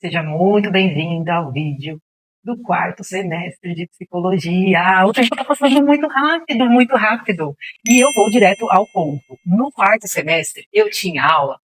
Seja muito bem-vinda ao vídeo do quarto semestre de psicologia. O tempo está passando muito rápido, muito rápido. E eu vou direto ao ponto. No quarto semestre, eu tinha aula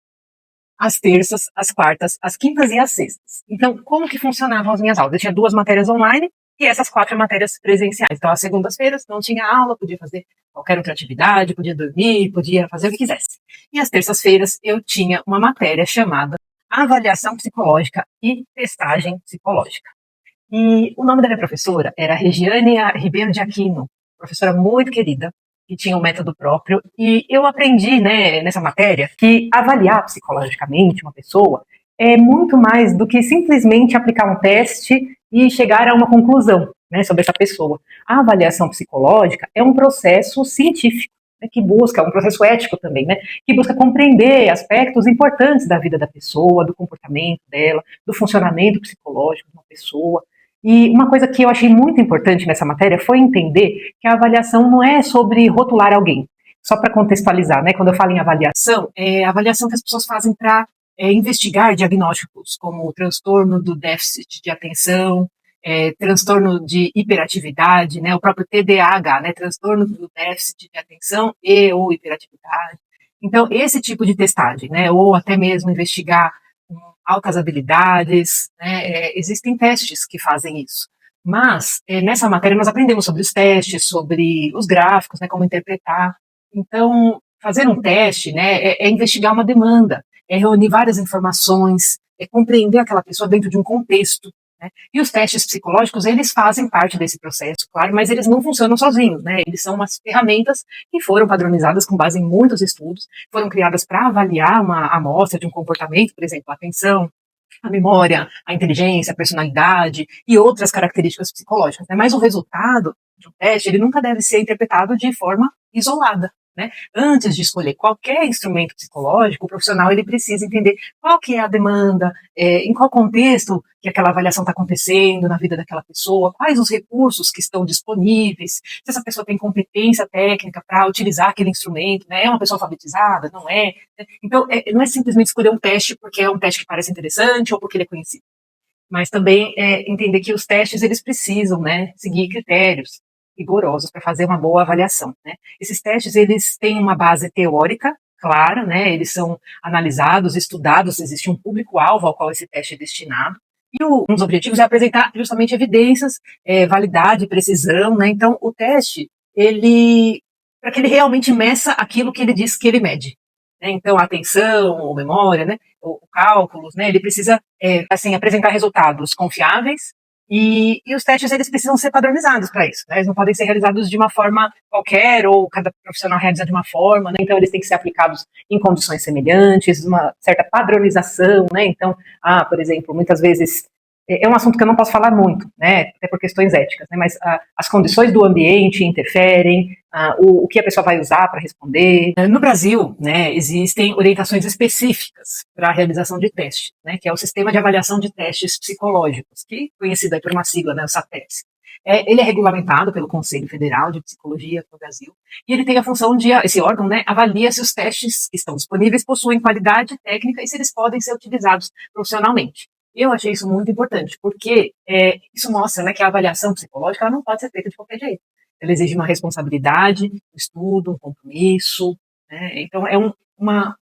às terças, às quartas, às quintas e às sextas. Então, como que funcionavam as minhas aulas? Eu tinha 2 matérias online e essas 4 matérias presenciais. Então, às segundas-feiras não tinha aula, podia fazer qualquer outra atividade, podia dormir, podia fazer o que quisesse. E às terças-feiras eu tinha uma matéria chamada Avaliação Psicológica e Testagem Psicológica. E o nome da minha professora era Regiane Ribeiro de Aquino, professora muito querida, que tinha um método próprio. E eu aprendi, né, nessa matéria, que avaliar psicologicamente uma pessoa é muito mais do que simplesmente aplicar um teste e chegar a uma conclusão, né, sobre essa pessoa. A avaliação psicológica é um processo científico, né, que busca, um processo ético também, né, que busca compreender aspectos importantes da vida da pessoa, do comportamento dela, do funcionamento psicológico de uma pessoa. E uma coisa que eu achei muito importante nessa matéria foi entender que a avaliação não é sobre rotular alguém. Só para contextualizar, né? Quando eu falo em avaliação, é a avaliação que as pessoas fazem para investigar diagnósticos como transtorno do déficit de atenção, transtorno de hiperatividade, né? O próprio TDAH, né? Transtorno do déficit de atenção e ou hiperatividade. Então, esse tipo de testagem, né? Ou até mesmo investigar altas habilidades, né? Existem testes que fazem isso. Mas, nessa matéria, nós aprendemos sobre os testes, sobre os gráficos, né, como interpretar. Então, fazer um teste, né, é investigar uma demanda, é reunir várias informações, é compreender aquela pessoa dentro de um contexto. Né? E os testes psicológicos, eles fazem parte desse processo, claro, mas eles não funcionam sozinhos, né? Eles são umas ferramentas que foram padronizadas com base em muitos estudos, foram criadas para avaliar uma amostra de um comportamento, por exemplo, a atenção, a memória, a inteligência, a personalidade e outras características psicológicas. Né? Mas o resultado de um teste, ele nunca deve ser interpretado de forma isolada. Né? Antes de escolher qualquer instrumento psicológico, o profissional ele precisa entender qual que é a demanda, em qual contexto que aquela avaliação está acontecendo na vida daquela pessoa, quais os recursos que estão disponíveis, se essa pessoa tem competência técnica para utilizar aquele instrumento, né? É uma pessoa alfabetizada, não é? Então, não é simplesmente escolher um teste porque é um teste que parece interessante ou porque ele é conhecido, mas também entender que os testes eles precisam, né, seguir critérios rigorosos para fazer uma boa avaliação. Né? Esses testes eles têm uma base teórica clara, né? Eles são analisados, estudados, existe um público-alvo ao qual esse teste é destinado. E um dos objetivos é apresentar justamente evidências, validade, precisão. Né? Então, o teste, ele para que ele realmente meça aquilo que ele diz que ele mede. Né? Então, a atenção, ou memória, né? o cálculos, né? Ele precisa assim, apresentar resultados confiáveis, e os testes eles precisam ser padronizados para isso, né? Eles não podem ser realizados de uma forma qualquer, ou cada profissional realiza de uma forma, né? Então eles têm que ser aplicados em condições semelhantes, uma certa padronização, né? Então, por exemplo, muitas vezes é um assunto que eu não posso falar muito, né? Até por questões éticas, né? Mas as condições do ambiente interferem, o que a pessoa vai usar para responder. No Brasil, né, existem orientações específicas para a realização de testes, né, que é o Sistema de Avaliação de Testes Psicológicos, que é conhecido por uma sigla, né, o SATEPS. Ele é regulamentado pelo Conselho Federal de Psicologia do Brasil, e ele tem a função de, esse órgão, né, avalia se os testes que estão disponíveis possuem qualidade técnica e se eles podem ser utilizados profissionalmente. Eu achei isso muito importante, porque isso mostra, né, que a avaliação psicológica ela não pode ser feita de qualquer jeito. Ela exige uma responsabilidade, um estudo, um compromisso. Né? Então, é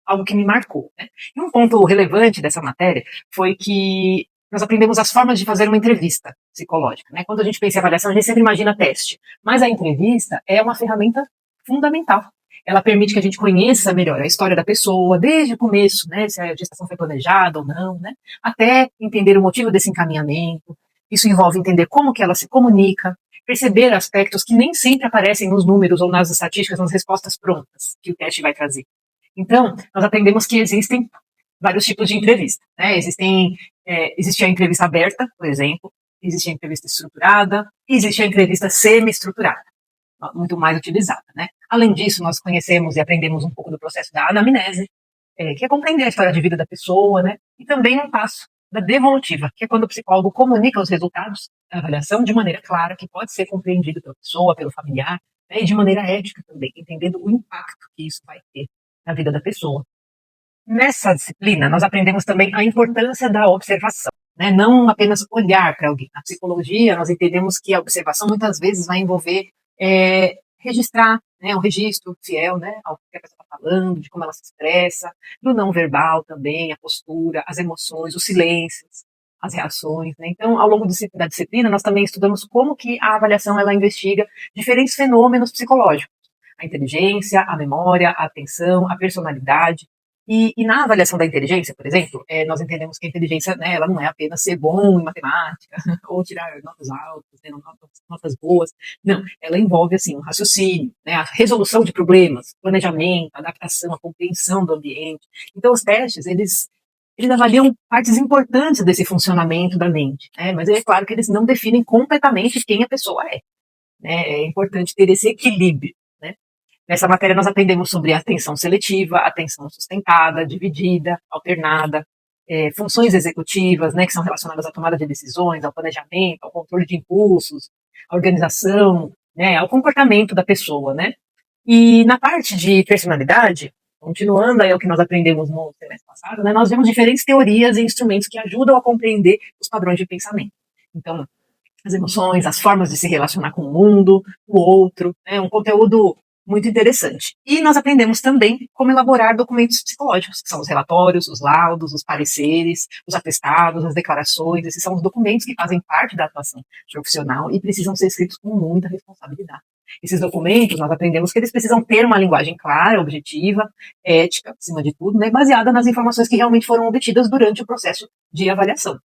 algo que me marcou. Né? E um ponto relevante dessa matéria foi que nós aprendemos as formas de fazer uma entrevista psicológica. Né? Quando a gente pensa em avaliação, a gente sempre imagina teste, mas a entrevista é uma ferramenta fundamental. Ela permite que a gente conheça melhor a história da pessoa, desde o começo, né, se a gestação foi planejada ou não, né, até entender o motivo desse encaminhamento. Isso envolve entender como que ela se comunica, perceber aspectos que nem sempre aparecem nos números ou nas estatísticas, nas respostas prontas que o teste vai trazer. Então, nós aprendemos que existem vários tipos de entrevista. Né? Existe a entrevista aberta, por exemplo, existe a entrevista estruturada, existe a entrevista semi-estruturada, muito mais utilizada. Né? Além disso, nós conhecemos e aprendemos um pouco do processo da anamnese, que é compreender a história de vida da pessoa, né? E também um passo da devolutiva, que é quando o psicólogo comunica os resultados da avaliação de maneira clara, que pode ser compreendido pela pessoa, pelo familiar, né? E de maneira ética também, entendendo o impacto que isso vai ter na vida da pessoa. Nessa disciplina, nós aprendemos também a importância da observação. né? Não apenas olhar para alguém. Na psicologia, nós entendemos que a observação muitas vezes vai envolver registrar, né, um registro fiel, né, ao que a pessoa está falando, de como ela se expressa, do não verbal também, a postura, as emoções, os silêncios, as reações, né? Então, ao longo da disciplina, nós também estudamos como que a avaliação ela investiga diferentes fenômenos psicológicos, a inteligência, a memória, a atenção, a personalidade. E na avaliação da inteligência, por exemplo, nós entendemos que a inteligência, né, ela não é apenas ser bom em matemática, ou tirar notas altas, né, notas boas. Não, ela envolve, assim, o raciocínio, né, a resolução de problemas, planejamento, adaptação, a compreensão do ambiente. Então, os testes, eles avaliam partes importantes desse funcionamento da mente, né, mas é claro que eles não definem completamente quem a pessoa é, né. É importante ter esse equilíbrio, né. Nessa matéria nós aprendemos sobre atenção seletiva, atenção sustentada, dividida, alternada, funções executivas, né, que são relacionadas à tomada de decisões, ao planejamento, ao controle de impulsos, à organização, né, ao comportamento da pessoa, né. E na parte de personalidade, continuando aí o que nós aprendemos no semestre passado, né, nós vemos diferentes teorias e instrumentos que ajudam a compreender os padrões de pensamento. Então, as emoções, as formas de se relacionar com o mundo, o outro, né, um conteúdo muito interessante. E nós aprendemos também como elaborar documentos psicológicos, que são os relatórios, os laudos, os pareceres, os atestados, as declarações. Esses são os documentos que fazem parte da atuação profissional e precisam ser escritos com muita responsabilidade. Esses documentos, nós aprendemos que eles precisam ter uma linguagem clara, objetiva, ética, acima de tudo, né, baseada nas informações que realmente foram obtidas durante o processo de avaliação.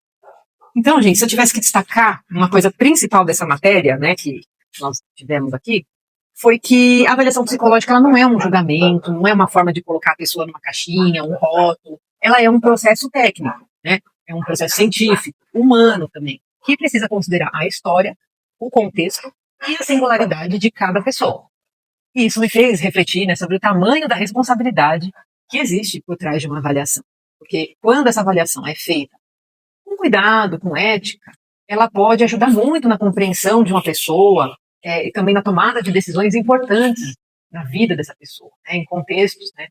Então, gente, se eu tivesse que destacar uma coisa principal dessa matéria, né, que nós tivemos aqui, foi que a avaliação psicológica ela não é um julgamento, não é uma forma de colocar a pessoa numa caixinha, um rótulo. Ela é um processo técnico, né? É um processo científico, humano também, que precisa considerar a história, o contexto e a singularidade de cada pessoa. E isso me fez refletir, né, sobre o tamanho da responsabilidade que existe por trás de uma avaliação. Porque quando essa avaliação é feita com cuidado, com ética, ela pode ajudar muito na compreensão de uma pessoa, e também na tomada de decisões importantes na vida dessa pessoa, né, em contextos, né,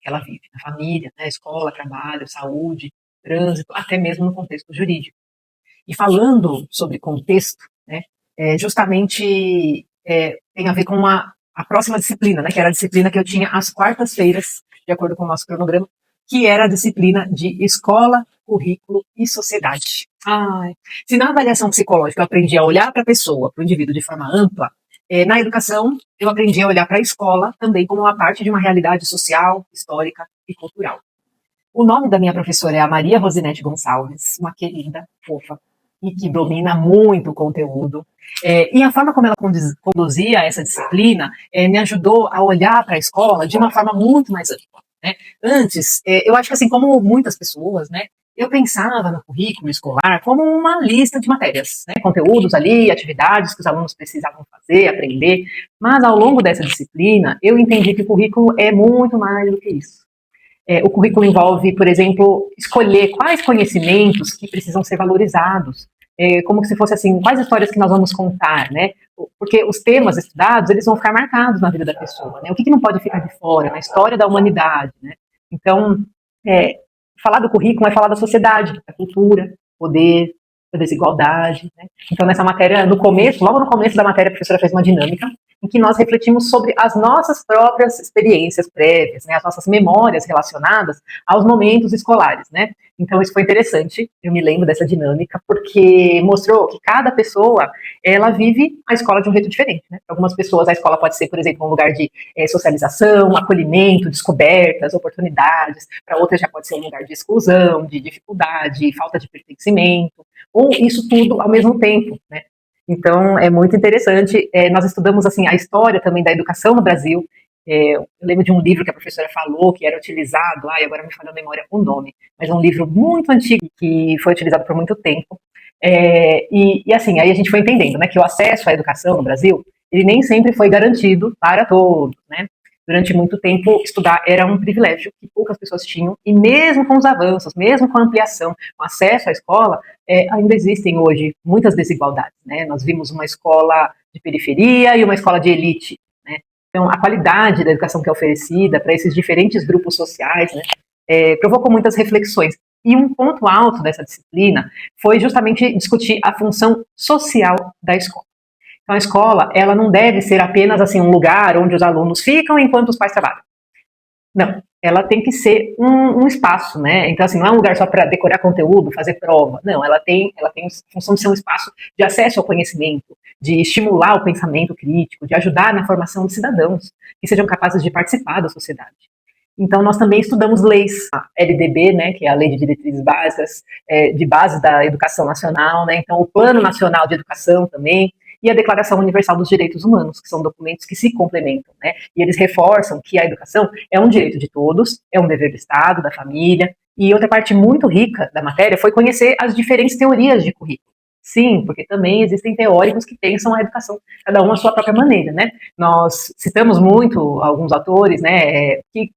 que ela vive, na família, na escola, trabalho, saúde, trânsito, até mesmo no contexto jurídico. E falando sobre contexto, né, justamente tem a ver com a próxima disciplina, né, que era a disciplina que eu tinha às quartas-feiras, de acordo com o nosso cronograma, que era a disciplina de escola, currículo e sociedade. Se na avaliação psicológica eu aprendi a olhar para a pessoa, para o indivíduo de forma ampla, na educação eu aprendi a olhar para a escola também como uma parte de uma realidade social, histórica e cultural. O nome da minha professora é a Maria Rosinete Gonçalves, uma querida, fofa, e que domina muito o conteúdo. E a forma como ela conduzia essa disciplina me ajudou a olhar para a escola de uma forma muito mais ampla, né? Antes, eu acho que assim como muitas pessoas, né, eu pensava no currículo escolar como uma lista de matérias, né, conteúdos ali, atividades que os alunos precisavam fazer, aprender, mas ao longo dessa disciplina eu entendi que o currículo é muito mais do que isso. O currículo envolve, por exemplo, escolher quais conhecimentos que precisam ser valorizados, como se fosse assim, quais histórias que nós vamos contar, né? Porque os temas estudados, eles vão ficar marcados na vida da pessoa, né? O que não pode ficar de fora, na história da humanidade, né? Então, falar do currículo é falar da sociedade, da cultura, poder, da desigualdade, né? Então, nessa matéria, logo no começo da matéria, a professora fez uma dinâmica em que nós refletimos sobre as nossas próprias experiências prévias, né, as nossas memórias relacionadas aos momentos escolares, né? Então isso foi interessante, eu me lembro dessa dinâmica, porque mostrou que cada pessoa, ela vive a escola de um jeito diferente, né? Para algumas pessoas a escola pode ser, por exemplo, um lugar de socialização, acolhimento, descobertas, oportunidades, para outras já pode ser um lugar de exclusão, de dificuldade, falta de pertencimento, ou isso tudo ao mesmo tempo, né? Então, é muito interessante. Nós estudamos assim a história também da educação no Brasil. Eu lembro de um livro que a professora falou que era utilizado, agora me falha a memória o nome, mas é um livro muito antigo que foi utilizado por muito tempo. E assim, aí a gente foi entendendo, né, que o acesso à educação no Brasil, ele nem sempre foi garantido para todos, né? Durante muito tempo, estudar era um privilégio que poucas pessoas tinham, e mesmo com os avanços, mesmo com a ampliação, o acesso à escola, ainda existem hoje muitas desigualdades, né? Nós vimos uma escola de periferia e uma escola de elite, né? Então, a qualidade da educação que é oferecida para esses diferentes grupos sociais, né, provocou muitas reflexões. E um ponto alto dessa disciplina foi justamente discutir a função social da escola. Então, a escola, ela não deve ser apenas assim um lugar onde os alunos ficam enquanto os pais trabalham. Não, ela tem que ser um espaço, né? Então, assim, não é um lugar só para decorar conteúdo, fazer prova. Não, ela tem a função de ser um espaço de acesso ao conhecimento, de estimular o pensamento crítico, de ajudar na formação de cidadãos que sejam capazes de participar da sociedade. Então, nós também estudamos leis, a LDB, né, que é a Lei de Diretrizes Básicas, de base da Educação Nacional, né, então o Plano Nacional de Educação também, e a Declaração Universal dos Direitos Humanos, que são documentos que se complementam, né, e eles reforçam que a educação é um direito de todos, é um dever do Estado, da família, e outra parte muito rica da matéria foi conhecer as diferentes teorias de currículo. Sim, porque também existem teóricos que pensam a educação, cada um à sua própria maneira, né? Nós citamos muito alguns autores, né, que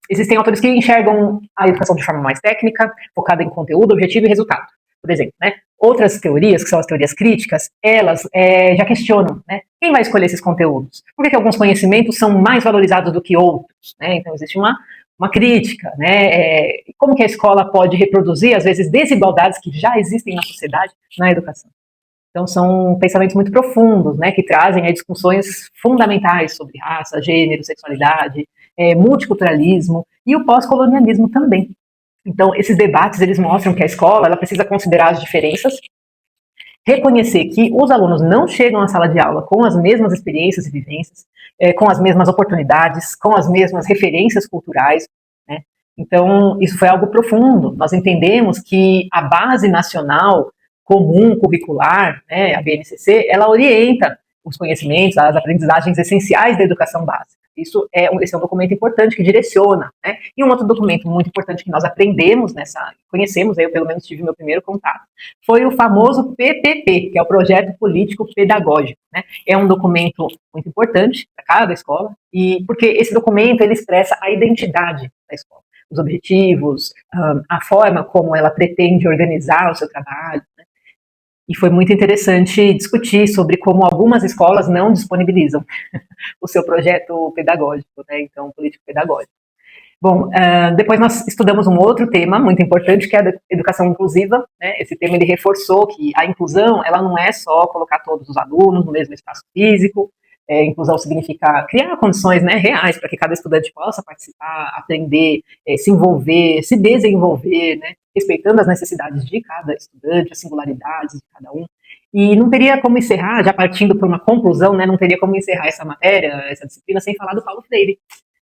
existem autores que enxergam a educação de forma mais técnica, focada em conteúdo, objetivo e resultado, por exemplo, né? Outras teorias, que são as teorias críticas, elas já questionam, né? Quem vai escolher esses conteúdos? Por que alguns conhecimentos são mais valorizados do que outros? Né? Então, existe uma crítica, né? Como que a escola pode reproduzir, às vezes, desigualdades que já existem na sociedade, na educação? Então, são pensamentos muito profundos, né, que trazem discussões fundamentais sobre raça, gênero, sexualidade, multiculturalismo e o pós-colonialismo também. Então, esses debates, eles mostram que a escola ela precisa considerar as diferenças, reconhecer que os alunos não chegam à sala de aula com as mesmas experiências e vivências, com as mesmas oportunidades, com as mesmas referências culturais, né? Então, isso foi algo profundo. Nós entendemos que a base nacional comum curricular, né, a BNCC, ela orienta os conhecimentos, as aprendizagens essenciais da educação básica. Esse é um documento importante que direciona, né? E um outro documento muito importante que nós aprendemos conhecemos, eu pelo menos tive meu primeiro contato, foi o famoso PPP, que é o Projeto Político Pedagógico, né? É um documento muito importante para cada escola, e porque esse documento ele expressa a identidade da escola, os objetivos, a forma como ela pretende organizar o seu trabalho, né? E foi muito interessante discutir sobre como algumas escolas não disponibilizam o seu projeto pedagógico, né? Então, político-pedagógico. Bom, depois nós estudamos um outro tema muito importante, que é a educação inclusiva, né? Esse tema ele reforçou que a inclusão, ela não é só colocar todos os alunos no mesmo espaço físico, inclusão significa criar condições, né, reais para que cada estudante possa participar, aprender, se envolver, se desenvolver, né, respeitando as necessidades de cada estudante, as singularidades de cada um. E não teria como encerrar, já partindo para uma conclusão, né, não teria como encerrar essa matéria, essa disciplina, sem falar do Paulo Freire,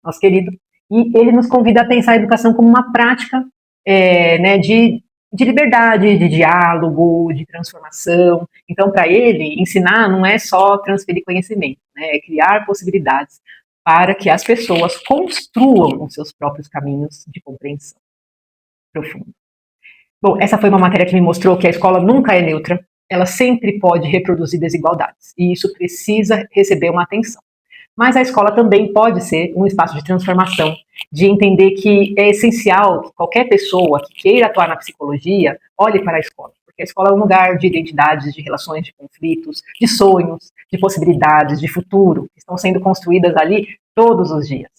nosso querido. E ele nos convida a pensar a educação como uma prática né, de liberdade, de diálogo, de transformação. Então, para ele, ensinar não é só transferir conhecimento, né, é criar possibilidades para que as pessoas construam os seus próprios caminhos de compreensão profunda. Bom, essa foi uma matéria que me mostrou que a escola nunca é neutra, ela sempre pode reproduzir desigualdades, e isso precisa receber uma atenção. Mas a escola também pode ser um espaço de transformação, de entender que é essencial que qualquer pessoa que queira atuar na psicologia olhe para a escola, porque a escola é um lugar de identidades, de relações, de conflitos, de sonhos, de possibilidades, de futuro, que estão sendo construídas ali todos os dias.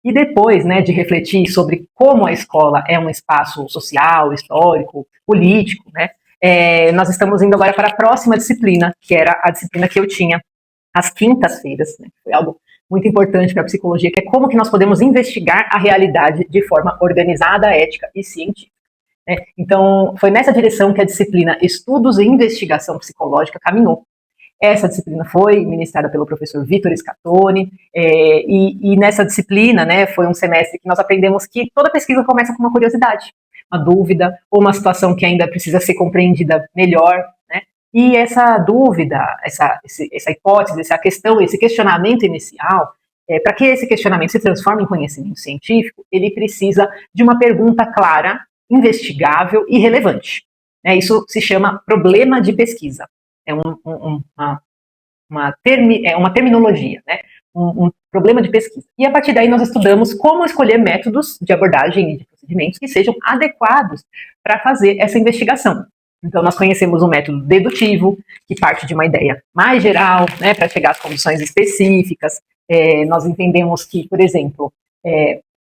E depois, né, de refletir sobre como a escola é um espaço social, histórico, político, né, nós estamos indo agora para a próxima disciplina, que era a disciplina que eu tinha às quintas-feiras, né? Foi algo muito importante para a psicologia, que é como que nós podemos investigar a realidade de forma organizada, ética e científica. Né? Então, foi nessa direção que a disciplina Estudos e Investigação Psicológica caminhou. Essa disciplina foi ministrada pelo professor Vitor Scatoni, e nessa disciplina, né, foi um semestre que nós aprendemos que toda pesquisa começa com uma curiosidade, uma dúvida, ou uma situação que ainda precisa ser compreendida melhor, né? E essa dúvida, essa hipótese, essa questão, esse questionamento inicial, para que esse questionamento se transforme em conhecimento científico, ele precisa de uma pergunta clara, investigável e relevante. Isso se chama problema de pesquisa. É uma terminologia, né? Um problema de pesquisa. E a partir daí nós estudamos como escolher métodos de abordagem e de procedimentos que sejam adequados para fazer essa investigação. Então, nós conhecemos um método dedutivo, que parte de uma ideia mais geral, né, para chegar às condições específicas. Nós entendemos que, por exemplo,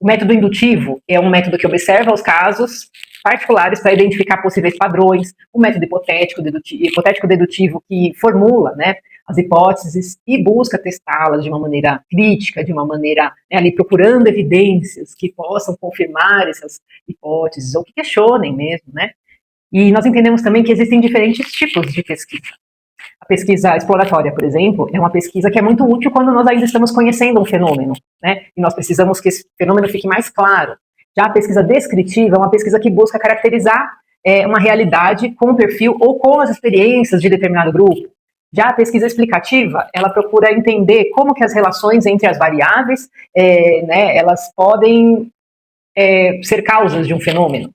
O método indutivo é um método que observa os casos particulares para identificar possíveis padrões. O método hipotético-dedutivo que formula, né, as hipóteses e busca testá-las de uma maneira crítica, de uma maneira, né, ali procurando evidências que possam confirmar essas hipóteses ou que questionem mesmo, né? E nós entendemos também que existem diferentes tipos de pesquisa. A pesquisa exploratória, por exemplo, é uma pesquisa que é muito útil quando nós ainda estamos conhecendo um fenômeno, né? E nós precisamos que esse fenômeno fique mais claro. Já a pesquisa descritiva é uma pesquisa que busca caracterizar uma realidade com o perfil ou com as experiências de determinado grupo. Já a pesquisa explicativa, ela procura entender como que as relações entre as variáveis, né, elas podem ser causas de um fenômeno.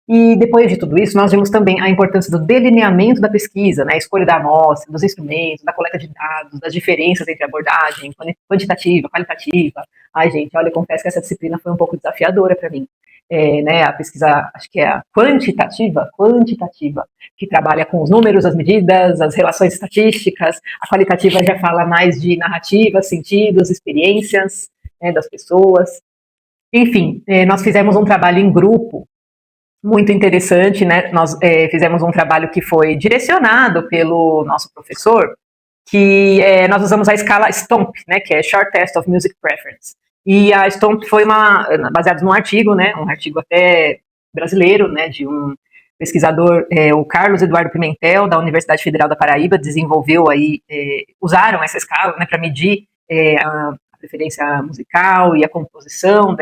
E depois de tudo isso, nós vimos também a importância do delineamento da pesquisa, né, a escolha da amostra, dos instrumentos, da coleta de dados, das diferenças entre abordagem quantitativa, qualitativa. Ai, gente, olha, eu confesso que essa disciplina foi um pouco desafiadora para mim. Né, a pesquisa, acho que é a quantitativa, que trabalha com os números, as medidas, as relações estatísticas. A qualitativa já fala mais de narrativas, sentidos, experiências, né, das pessoas. Enfim, nós fizemos um trabalho em grupo muito interessante, né? Nós fizemos um trabalho que foi direcionado pelo nosso professor, que nós usamos a escala STOMP, né? Que é Short Test of Music Preference. E a STOMP foi baseado num artigo, né? Um artigo até brasileiro, né? De um pesquisador, o Carlos Eduardo Pimentel, da Universidade Federal da Paraíba, desenvolveu aí, usaram essa escala, né? Para medir a preferência musical e a composição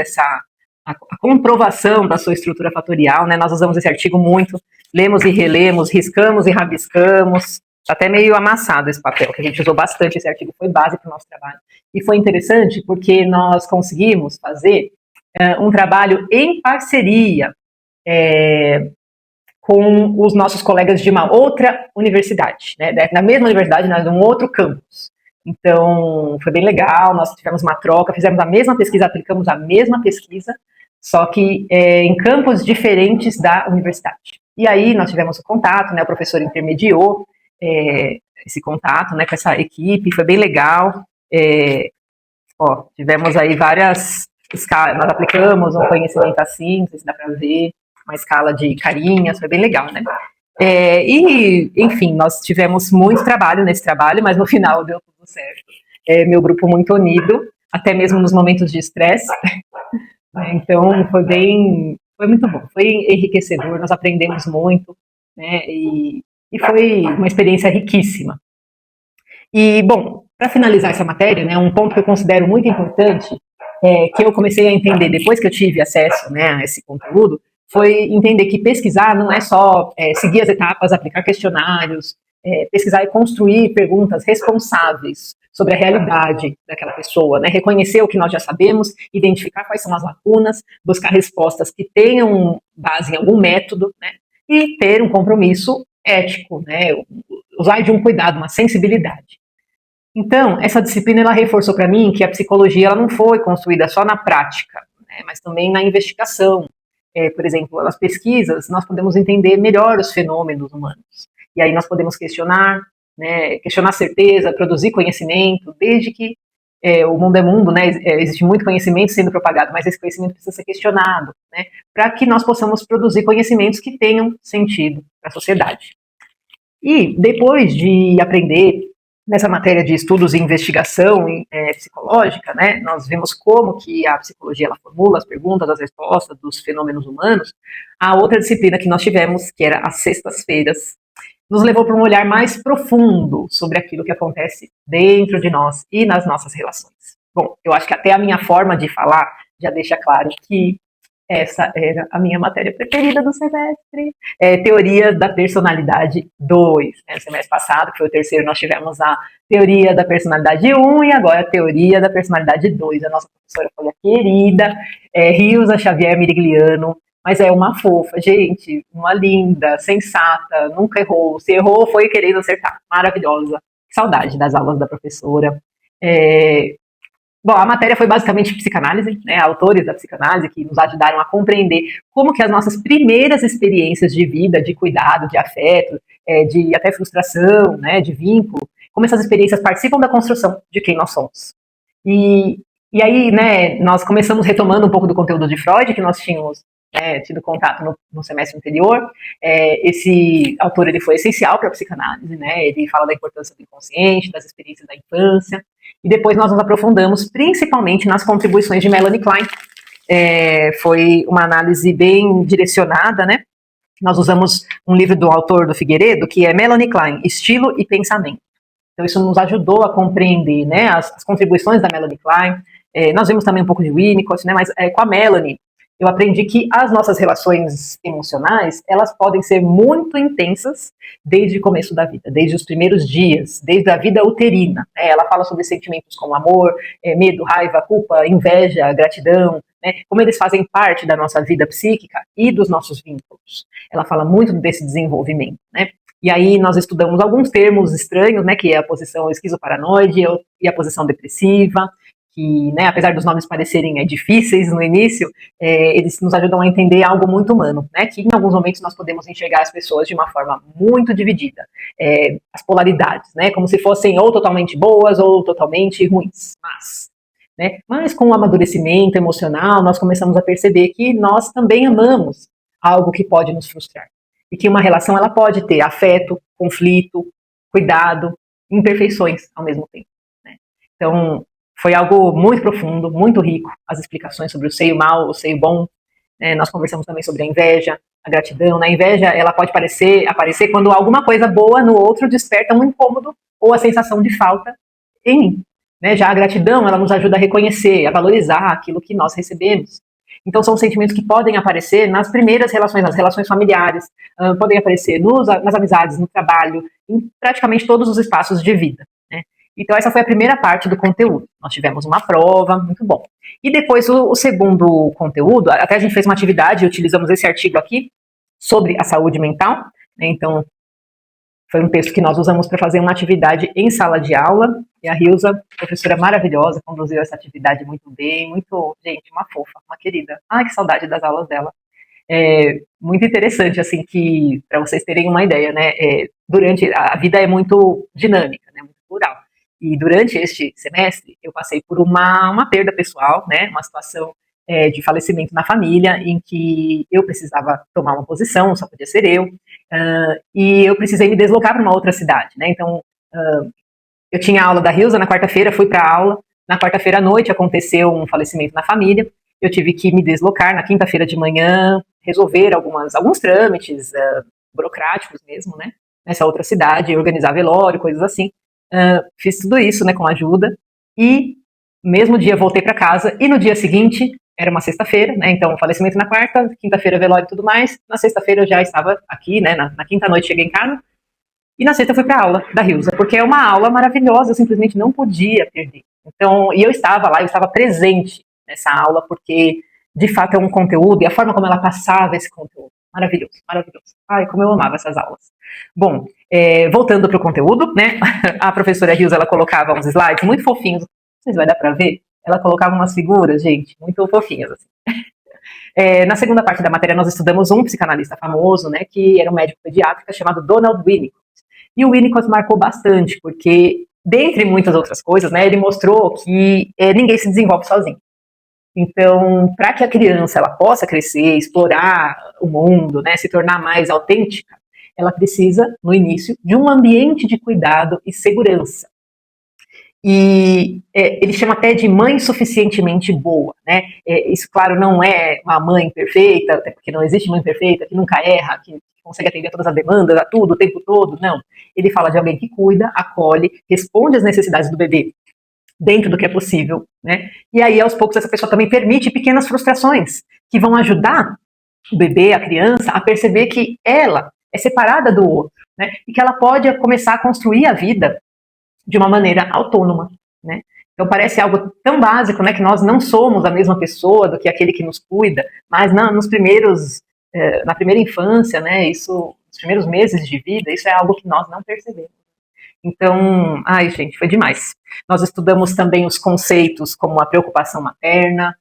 a comprovação da sua estrutura fatorial, né? Nós usamos esse artigo muito, lemos e relemos, riscamos e rabiscamos, tá até meio amassado esse papel, que a gente usou bastante, esse artigo foi base para o nosso trabalho. E foi interessante porque nós conseguimos fazer um trabalho em parceria com os nossos colegas de uma outra universidade, né? Na mesma universidade, mas num outro campus. Então, foi bem legal, nós tivemos uma troca, fizemos a mesma pesquisa, aplicamos a mesma pesquisa, só que em campos diferentes da universidade. E aí nós tivemos o contato, né, o professor intermediou esse contato, né, com essa equipe, foi bem legal. Tivemos aí várias escalas, nós aplicamos um conhecimento assim, não sei se dá para ver, uma escala de carinhas, foi bem legal, né. E, enfim, nós tivemos muito trabalho nesse trabalho, mas no final deu tudo certo. Meu grupo muito unido, até mesmo nos momentos de estresse. Então, foi muito bom, foi enriquecedor, nós aprendemos muito, né, e foi uma experiência riquíssima. E, bom, para finalizar essa matéria, né, um ponto que eu considero muito importante, que eu comecei a entender depois que eu tive acesso, né, a esse conteúdo, foi entender que pesquisar não é só seguir as etapas, aplicar questionários, pesquisar e construir perguntas responsáveis sobre a realidade daquela pessoa, né? Reconhecer o que nós já sabemos, identificar quais são as lacunas, buscar respostas que tenham base em algum método, né? E ter um compromisso ético, né? Usar de um cuidado, uma sensibilidade. Então, essa disciplina ela reforçou para mim que a psicologia ela não foi construída só na prática, né? Mas também na investigação. Por exemplo, nas pesquisas, nós podemos entender melhor os fenômenos humanos. E aí nós podemos questionar, né, questionar certeza, produzir conhecimento, desde que o mundo é mundo, né, existe muito conhecimento sendo propagado, mas esse conhecimento precisa ser questionado, né, para que nós possamos produzir conhecimentos que tenham sentido para a sociedade. E depois de aprender nessa matéria de estudos e investigação psicológica, né, nós vimos como que a psicologia ela formula as perguntas, as respostas dos fenômenos humanos. A outra disciplina que nós tivemos, que era às sextas-feiras, nos levou para um olhar mais profundo sobre aquilo que acontece dentro de nós e nas nossas relações. Bom, eu acho que até a minha forma de falar já deixa claro que essa era a minha matéria preferida do semestre. Teoria da personalidade 2. No semestre passado, que foi o terceiro, nós tivemos a teoria da personalidade 1 e agora a teoria da personalidade 2. A nossa professora foi a querida Rilza Xavier Mirigliano, mas é uma fofa, gente, uma linda, sensata, nunca errou. Se errou, foi querendo acertar. Maravilhosa. Saudade das aulas da professora. Bom, a matéria foi basicamente psicanálise, né, autores da psicanálise que nos ajudaram a compreender como que as nossas primeiras experiências de vida, de cuidado, de afeto, de até frustração, né, de vínculo, como essas experiências participam da construção de quem nós somos. E E aí, né, nós começamos retomando um pouco do conteúdo de Freud, que nós tínhamos tido contato no semestre anterior. Esse autor ele foi essencial para a psicanálise, né? Ele fala da importância do inconsciente, das experiências da infância, e depois nós nos aprofundamos principalmente nas contribuições de Melanie Klein. Foi uma análise bem direcionada, né? Nós usamos um livro do autor do Figueiredo, que é Melanie Klein, Estilo e Pensamento. Então isso nos ajudou a compreender, né, as contribuições da Melanie Klein. Nós vimos também um pouco de Winnicott, né, mas com a Melanie eu aprendi que as nossas relações emocionais, elas podem ser muito intensas desde o começo da vida, desde os primeiros dias, desde a vida uterina. Ela fala sobre sentimentos como amor, medo, raiva, culpa, inveja, gratidão, né, como eles fazem parte da nossa vida psíquica e dos nossos vínculos. Ela fala muito desse desenvolvimento, né? E aí nós estudamos alguns termos estranhos, né, que é a posição esquizoparanoide e a posição depressiva, que, né, apesar dos nomes parecerem difíceis no início, eles nos ajudam a entender algo muito humano, né, que em alguns momentos nós podemos enxergar as pessoas de uma forma muito dividida, as polaridades, né, como se fossem ou totalmente boas ou totalmente ruins, mas com o amadurecimento emocional, nós começamos a perceber que nós também amamos algo que pode nos frustrar, e que uma relação ela pode ter afeto, conflito, cuidado, imperfeições ao mesmo tempo, né? Então, foi algo muito profundo, muito rico, as explicações sobre o seio mal, o seio bom, né? Nós conversamos também sobre a inveja, a gratidão. Na inveja, ela pode aparecer quando alguma coisa boa no outro desperta um incômodo ou a sensação de falta em mim, né? Já a gratidão, ela nos ajuda a reconhecer, a valorizar aquilo que nós recebemos. Então, são sentimentos que podem aparecer nas primeiras relações, nas relações familiares, podem aparecer nas amizades, no trabalho, em praticamente todos os espaços de vida, né? Então, essa foi a primeira parte do conteúdo. Nós tivemos uma prova, muito bom. E depois, o segundo conteúdo, até a gente fez uma atividade, utilizamos esse artigo aqui, sobre a saúde mental, né? Então, foi um texto que nós usamos para fazer uma atividade em sala de aula, e a Hilza, professora maravilhosa, conduziu essa atividade muito bem, gente, uma fofa, uma querida. Ai, que saudade das aulas dela. Muito interessante, assim, que, para vocês terem uma ideia, né, durante, a vida é muito dinâmica, né, muito plural, e durante este semestre, eu passei por uma perda pessoal, né, uma situação de falecimento na família, em que eu precisava tomar uma posição, só podia ser eu, e eu precisei me deslocar para uma outra cidade, né, então, eu tinha aula da Hilza na quarta-feira, fui para a aula, na quarta-feira à noite aconteceu um falecimento na família, eu tive que me deslocar na quinta-feira de manhã, resolver alguns trâmites burocráticos mesmo, né, nessa outra cidade, organizar velório, coisas assim. Fiz tudo isso, né, com ajuda, e mesmo dia voltei para casa, e no dia seguinte, era uma sexta-feira, né, então falecimento na quarta, quinta-feira velório e tudo mais, na sexta-feira eu já estava aqui, né, na quinta noite cheguei em casa, e na sexta eu fui para a aula da Hilza, porque é uma aula maravilhosa, eu simplesmente não podia perder. Então, e eu estava lá, eu estava presente nessa aula, porque de fato é um conteúdo, e a forma como ela passava esse conteúdo, maravilhoso, maravilhoso. Ai, como eu amava essas aulas. Bom, voltando para o conteúdo, né, a professora Hilza, ela colocava uns slides muito fofinhos, não sei se vai dar para ver, ela colocava umas figuras, gente, muito fofinhas, assim. Na segunda parte da matéria, nós estudamos um psicanalista famoso, né, que era um médico pediátrico chamado Donald Winnicott. E o Winnicott marcou bastante, porque, dentre muitas outras coisas, né, ele mostrou que ninguém se desenvolve sozinho. Então, para que a criança ela possa crescer, explorar o mundo, né, se tornar mais autêntica, ela precisa, no início, de um ambiente de cuidado e segurança. E ele chama até de mãe suficientemente boa, né? Isso, claro, não é uma mãe perfeita, até porque não existe mãe perfeita, que nunca erra, que consegue atender a todas as demandas, a tudo, o tempo todo, não. Ele fala de alguém que cuida, acolhe, responde às necessidades do bebê, dentro do que é possível, né? E aí, aos poucos, essa pessoa também permite pequenas frustrações, que vão ajudar o bebê, a criança, a perceber que ela é separada do outro, né? E que ela pode começar a construir a vida de uma maneira autônoma, né? Então parece algo tão básico, né, que nós não somos a mesma pessoa do que aquele que nos cuida, mas nos primeiros, na primeira infância, né, isso, nos primeiros meses de vida, isso é algo que nós não percebemos. Então, ai gente, foi demais. Nós estudamos também os conceitos como a preocupação materna,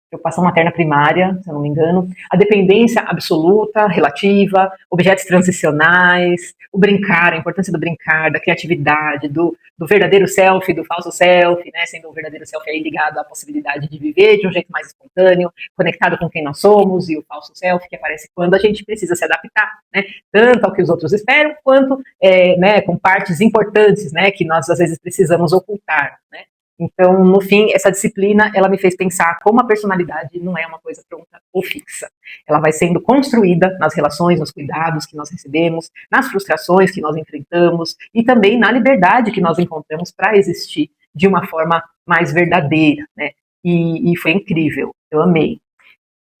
preocupação materna primária, se eu não me engano, a dependência absoluta, relativa, objetos transicionais, o brincar, a importância do brincar, da criatividade, do verdadeiro self, do falso self, né, sendo um verdadeiro self aí ligado à possibilidade de viver de um jeito mais espontâneo, conectado com quem nós somos, e o falso self que aparece quando a gente precisa se adaptar, né, tanto ao que os outros esperam, quanto né, com partes importantes, né, que nós às vezes precisamos ocultar, né. Então, no fim, essa disciplina, ela me fez pensar como a personalidade não é uma coisa pronta ou fixa. Ela vai sendo construída nas relações, nos cuidados que nós recebemos, nas frustrações que nós enfrentamos e também na liberdade que nós encontramos para existir de uma forma mais verdadeira, né? E foi incrível, eu amei.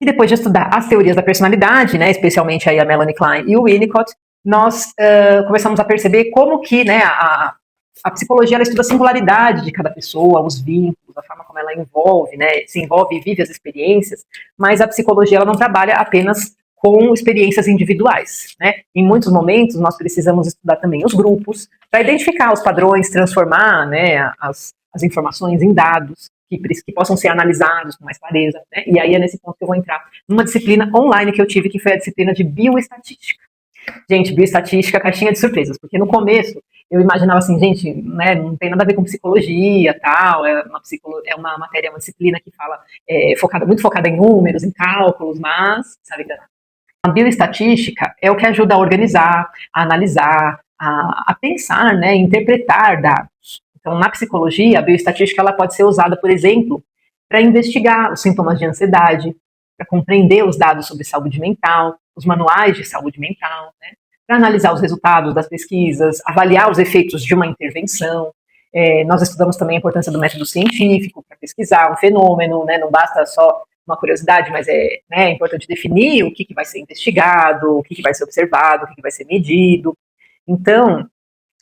E depois de estudar as teorias da personalidade, né, especialmente aí a Melanie Klein e o Winnicott, nós começamos a perceber como que, né, a psicologia, ela estuda a singularidade de cada pessoa, os vínculos, a forma como ela envolve, né, se envolve e vive as experiências, mas a psicologia, ela não trabalha apenas com experiências individuais, né? Em muitos momentos, nós precisamos estudar também os grupos, para identificar os padrões, transformar, né, as informações em dados, que possam ser analisados com mais clareza, né? E aí é nesse ponto que eu vou entrar numa disciplina online que eu tive, que foi a disciplina de bioestatística. Gente, bioestatística, caixinha de surpresas, porque no começo eu imaginava assim, gente, né, não tem nada a ver com psicologia, tal, é uma matéria, uma disciplina que fala, muito focada em números, em cálculos, mas, sabe, a bioestatística é o que ajuda a organizar, a analisar, a pensar, né, interpretar dados. Então, na psicologia, a bioestatística ela pode ser usada, por exemplo, para investigar os sintomas de ansiedade, para compreender os dados sobre saúde mental, os manuais de saúde mental, né, para analisar os resultados das pesquisas, avaliar os efeitos de uma intervenção. Nós estudamos também a importância do método científico para pesquisar um fenômeno, né, não basta só uma curiosidade, mas é importante definir o que vai ser investigado, o que vai ser observado, o que vai ser medido. Então,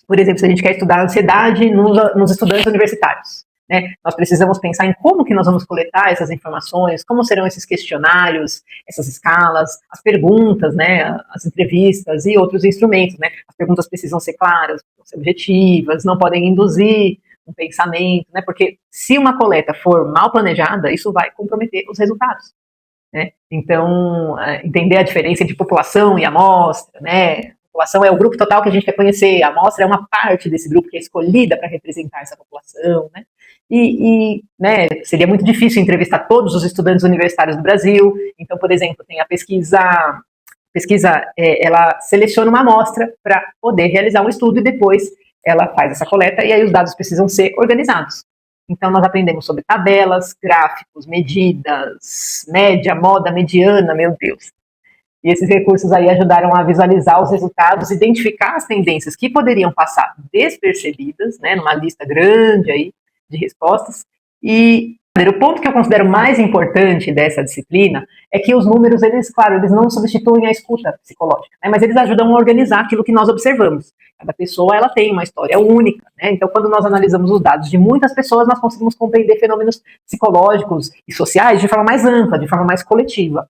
por exemplo, se a gente quer estudar a ansiedade nos estudantes universitários, né, nós precisamos pensar em como que nós vamos coletar essas informações, como serão esses questionários, essas escalas, as perguntas, né, as entrevistas e outros instrumentos, né. As perguntas precisam ser claras, ser objetivas, não podem induzir um pensamento, né, porque se uma coleta for mal planejada, isso vai comprometer os resultados, né. Então, entender a diferença entre população e amostra, né, a população é o grupo total que a gente quer conhecer, a amostra é uma parte desse grupo que é escolhida para representar essa população, né. Né, seria muito difícil entrevistar todos os estudantes universitários do Brasil. Então, por exemplo, tem a pesquisa, ela seleciona uma amostra para poder realizar um estudo e depois ela faz essa coleta e aí os dados precisam ser organizados. Então, nós aprendemos sobre tabelas, gráficos, medidas, média, moda, mediana, meu Deus. E esses recursos aí ajudaram a visualizar os resultados, identificar as tendências que poderiam passar despercebidas, né, numa lista grande aí de respostas. E o ponto que eu considero mais importante dessa disciplina é que os números, eles não substituem a escuta psicológica, né, mas eles ajudam a organizar aquilo que nós observamos. Cada pessoa, ela tem uma história única, né, então quando nós analisamos os dados de muitas pessoas, nós conseguimos compreender fenômenos psicológicos e sociais de forma mais ampla, de forma mais coletiva.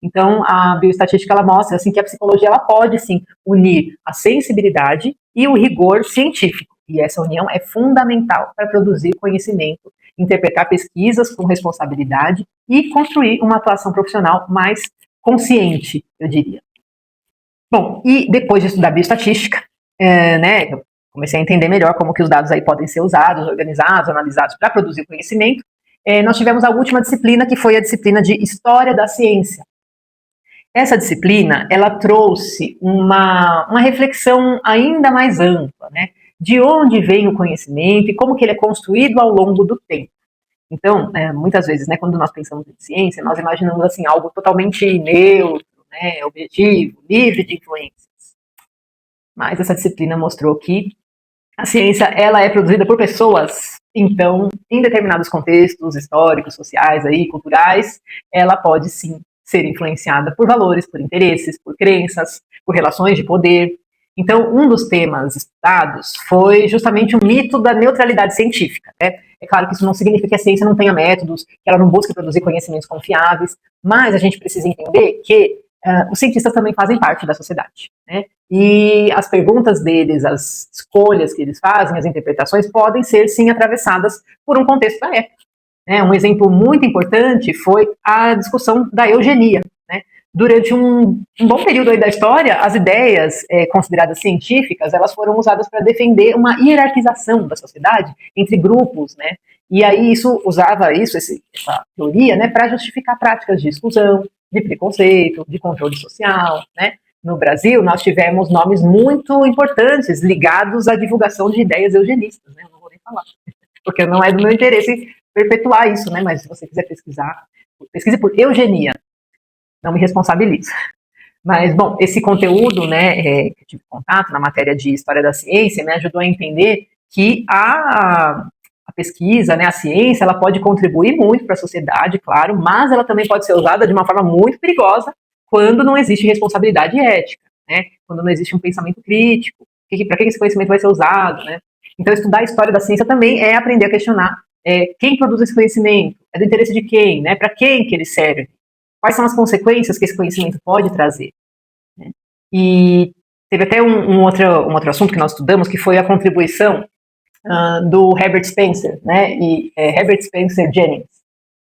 Então, a bioestatística, ela mostra assim, que a psicologia ela pode, sim, unir a sensibilidade e o rigor científico. E essa união é fundamental para produzir conhecimento, interpretar pesquisas com responsabilidade e construir uma atuação profissional mais consciente, eu diria. Bom, e depois de estudar bioestatística, né, eu comecei a entender melhor como que os dados aí podem ser usados, organizados, analisados para produzir conhecimento. Nós tivemos a última disciplina, que foi a disciplina de História da Ciência. Essa disciplina, ela trouxe uma reflexão ainda mais ampla, né, de onde vem o conhecimento e como que ele é construído ao longo do tempo. Então, muitas vezes, né, quando nós pensamos em ciência, nós imaginamos assim, algo totalmente neutro, né, objetivo, livre de influências. Mas essa disciplina mostrou que a ciência, ela é produzida por pessoas, então, em determinados contextos históricos, sociais, aí, culturais, ela pode sim ser influenciada por valores, por interesses, por crenças, por relações de poder. Então, um dos temas estudados foi justamente o mito da neutralidade científica, né? É claro que isso não significa que a ciência não tenha métodos, que ela não busque produzir conhecimentos confiáveis, mas a gente precisa entender que os cientistas também fazem parte da sociedade, né? E as perguntas deles, as escolhas que eles fazem, as interpretações, podem ser, sim, atravessadas por um contexto da época. né? Um exemplo muito importante foi a discussão da eugenia, né? Durante um bom período aí da história, as ideias consideradas científicas, elas foram usadas para defender uma hierarquização da sociedade entre grupos, né? E aí essa teoria, né, para justificar práticas de exclusão, de preconceito, de controle social, né? No Brasil, nós tivemos nomes muito importantes ligados à divulgação de ideias eugenistas, né? Eu não vou nem falar, porque não é do meu interesse perpetuar isso, né? Mas se você quiser pesquisar, pesquise por eugenia, não me responsabilizo. Mas, bom, esse conteúdo, né, que eu tive contato na matéria de História da Ciência, me ajudou a entender que a pesquisa, né, a ciência, ela pode contribuir muito para a sociedade, claro, mas ela também pode ser usada de uma forma muito perigosa quando não existe responsabilidade ética, né, quando não existe um pensamento crítico, para que esse conhecimento vai ser usado, né. Então, estudar a história da ciência também é aprender a questionar quem produz esse conhecimento, é do interesse de quem, né, para quem que ele serve, quais são as consequências que esse conhecimento pode trazer, né? E teve até um outro assunto que nós estudamos, que foi a contribuição do Herbert Spencer, né, Herbert Spencer Jennings.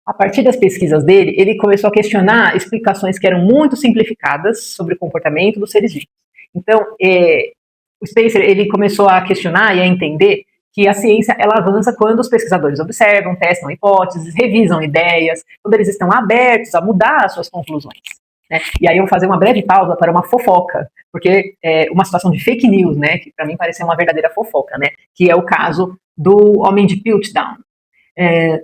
A partir das pesquisas dele, ele começou a questionar explicações que eram muito simplificadas sobre o comportamento dos seres vivos. Então, o Spencer ele começou a questionar e a entender que a ciência ela avança quando os pesquisadores observam, testam hipóteses, revisam ideias, quando eles estão abertos a mudar as suas conclusões, né? E aí eu vou fazer uma breve pausa para uma fofoca, porque é uma situação de fake news, né, que para mim pareceu uma verdadeira fofoca, né, que é o caso do homem de Piltdown.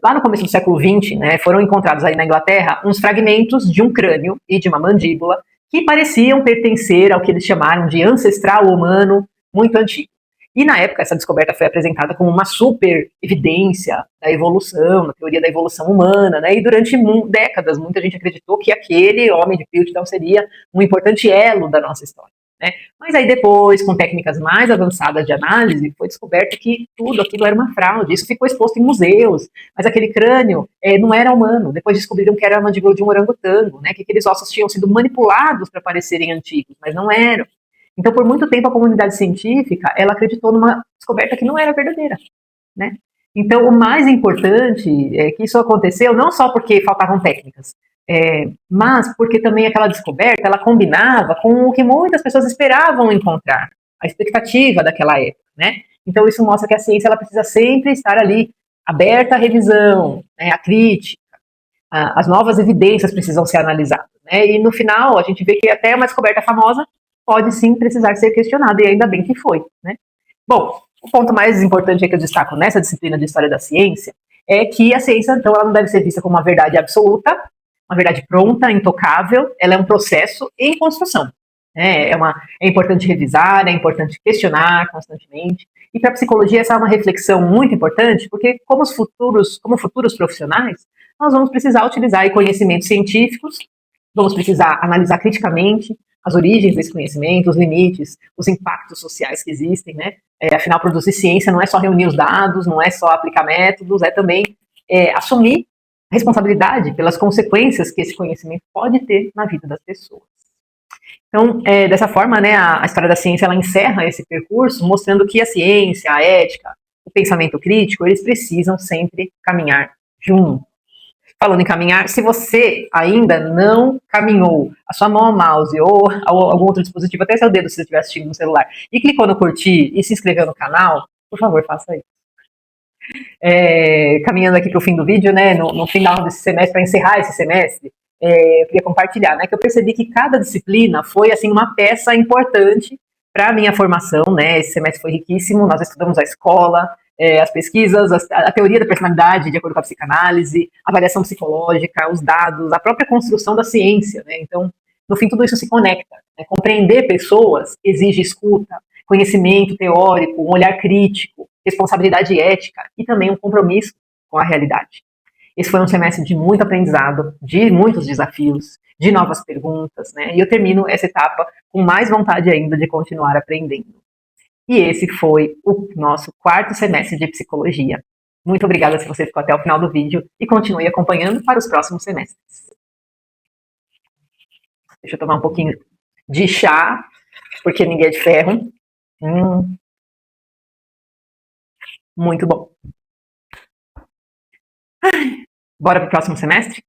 Lá no começo do século XX, né, foram encontrados aí na Inglaterra uns fragmentos de um crânio e de uma mandíbula que pareciam pertencer ao que eles chamaram de ancestral humano muito antigo. E na época essa descoberta foi apresentada como uma super evidência da evolução, da teoria da evolução humana, né? E durante décadas muita gente acreditou que aquele homem de Piltdown seria um importante elo da nossa história, né? Mas aí depois, com técnicas mais avançadas de análise, foi descoberto que tudo aquilo era uma fraude. Isso ficou exposto em museus, mas aquele crânio não era humano. Depois descobriram que era a mandíbula de um orangotango, né? Que aqueles ossos tinham sido manipulados para parecerem antigos, mas não eram. Então, por muito tempo, a comunidade científica ela acreditou numa descoberta que não era verdadeira, né? Então, o mais importante é que isso aconteceu não só porque faltavam técnicas, mas porque também aquela descoberta ela combinava com o que muitas pessoas esperavam encontrar, a expectativa daquela época, né? Então, isso mostra que a ciência ela precisa sempre estar ali, aberta à revisão, né, à crítica, as novas evidências precisam ser analisadas, né? E no final, a gente vê que até uma descoberta famosa pode sim precisar ser questionada, e ainda bem que foi, né? Bom, o ponto mais importante que eu destaco nessa disciplina de História da Ciência é que a ciência, então, ela não deve ser vista como uma verdade absoluta, uma verdade pronta, intocável, ela é um processo em construção. É importante revisar, é importante questionar constantemente. E para a psicologia essa é uma reflexão muito importante, porque como futuros profissionais, nós vamos precisar utilizar conhecimentos científicos, vamos precisar analisar criticamente as origens desse conhecimento, os limites, os impactos sociais que existem, né? Afinal, produzir ciência não é só reunir os dados, não é só aplicar métodos, é também assumir responsabilidade pelas consequências que esse conhecimento pode ter na vida das pessoas. Então, dessa forma, né, a história da ciência ela encerra esse percurso mostrando que a ciência, a ética, o pensamento crítico, eles precisam sempre caminhar juntos. Falando em caminhar, se você ainda não caminhou a sua mão ao mouse ou algum outro dispositivo, até seu dedo se você estiver assistindo no celular, e clicou no curtir e se inscreveu no canal, por favor, faça isso. Caminhando aqui para o fim do vídeo, né, no final desse semestre, para encerrar esse semestre, eu queria compartilhar, né, que eu percebi que cada disciplina foi, assim, uma peça importante para a minha formação, né, esse semestre foi riquíssimo, nós estudamos a escola, as pesquisas, a teoria da personalidade de acordo com a psicanálise, a avaliação psicológica, os dados, a própria construção da ciência, né, então, no fim, tudo isso se conecta, né, compreender pessoas exige escuta, conhecimento teórico, um olhar crítico, responsabilidade ética e também um compromisso com a realidade. Esse foi um semestre de muito aprendizado, de muitos desafios, de novas perguntas, né? E eu termino essa etapa com mais vontade ainda de continuar aprendendo. E esse foi o nosso quarto semestre de psicologia. Muito obrigada se você ficou até o final do vídeo e continue acompanhando para os próximos semestres. Deixa eu tomar um pouquinho de chá, porque ninguém é de ferro. Muito bom. Bora pro próximo semestre?